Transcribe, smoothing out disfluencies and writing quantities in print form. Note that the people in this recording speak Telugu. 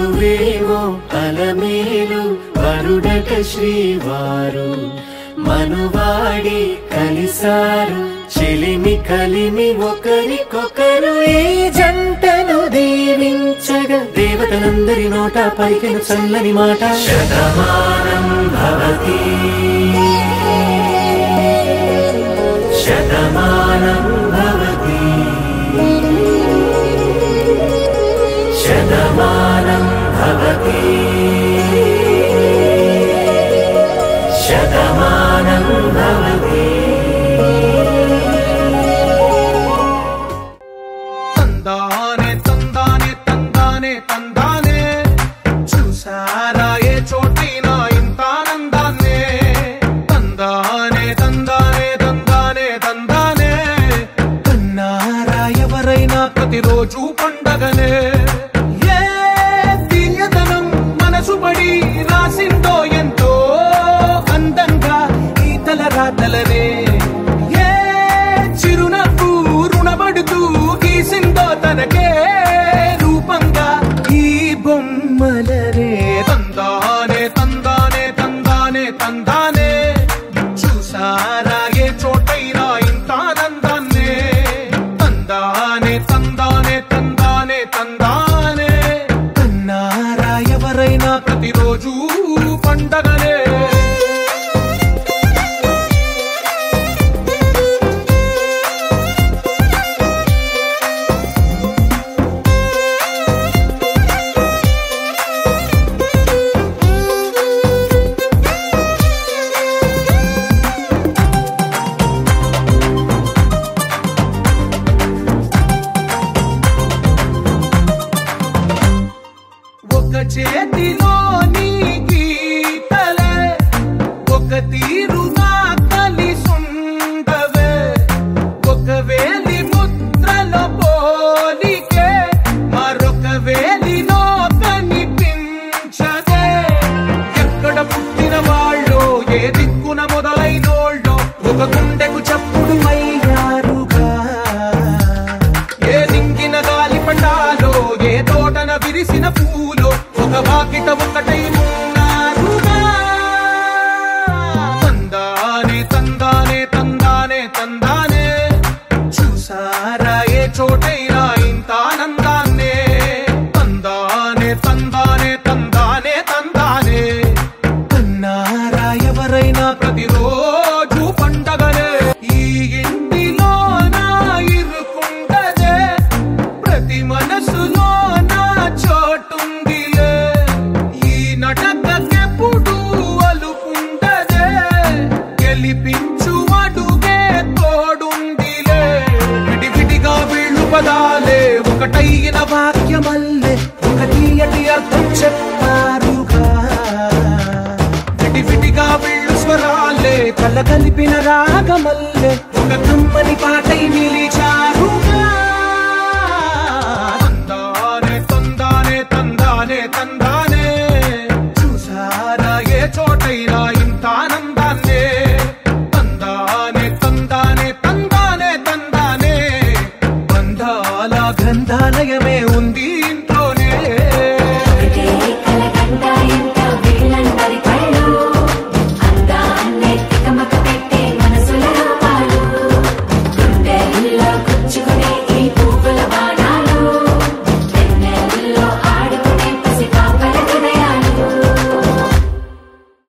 వధువేమో అలమేలు వరుడట శ్రీవారు మనువాడి కలిసారు చెలిమి కలిమి ఒకరికొకరు ఈ జంటను దీవించగా దేవతలందరి నోట పలికిన చల్లని మాట శతమానం భవతి శతమానం భవతి శతమానం భవతి శతమానం భవతి తందానే తందానే తందానే తందానే చూసారా ఏ చోటైనా ఇంత ఆనందాన్నే తందానే తందానే తందానే తందానే కన్నారా ఎవరైనా ప్రతిరోజు పండగనే ఏ తీయదనం మనసు పడి రాసిందో ఎంతో అందంగా ఈ తలరాతలనే ఏ చిరునవ్వు రుణపడుతూ గీసిందో తనకే రూపంగా ఈ బొమ్మలనే తందానే తందానే తందానే తందానే చూసారా ఏ చోటైనా ఇంత ఆనందాన్నే తందానే తందానే తందానే తందానే కన్నారా ఎవరైనా ప్రతిరోజు పండగనే ఒక చేతిలోని గీతలే ఒక తీరుగా కలిసుండవే ఒక వేలి ముద్రలో పోలికే మరొక వేలిలో కనిపించదే ఎక్కడ పుట్టిన వాళ్ళో ఏ దిక్కున మొదలైనోళ్ళో ఒక గుండెకు చప్పుడు అయ్యారుగా ఏ దింగిన గాలి పటాలో ఏ తోటన విరిసిన పూలో ఒక వాకిట ఒకటై ఉన్నారుగా తందానే తందానే తందానే తందానే చూసారా ఏ చోటైనా ఇంత ఆనందాన్నే తందానే తందానే తందానే తందానే కన్నారా ఎవరైనా ప్రతిరోజు పండగనే ఈ ఇంటిలో నా ఇరుకుండదే ప్రతి మనసులో నా చోటుందిలే ఈ నటకెప్పుడు అలుపుండదే గెలిపించు అడుగే తోడుందిలే విడివిడిగా వీళ్ళు పదాలే ఒకటైన వాక్యమల్లే ఒక తీయటి అర్థం చెప్పారుగా విడివిడిగా వీళ్ళు స్వరాలే కలగలిపిన రాగమల్లే ఒక కమ్మని పాటై నిలిచారు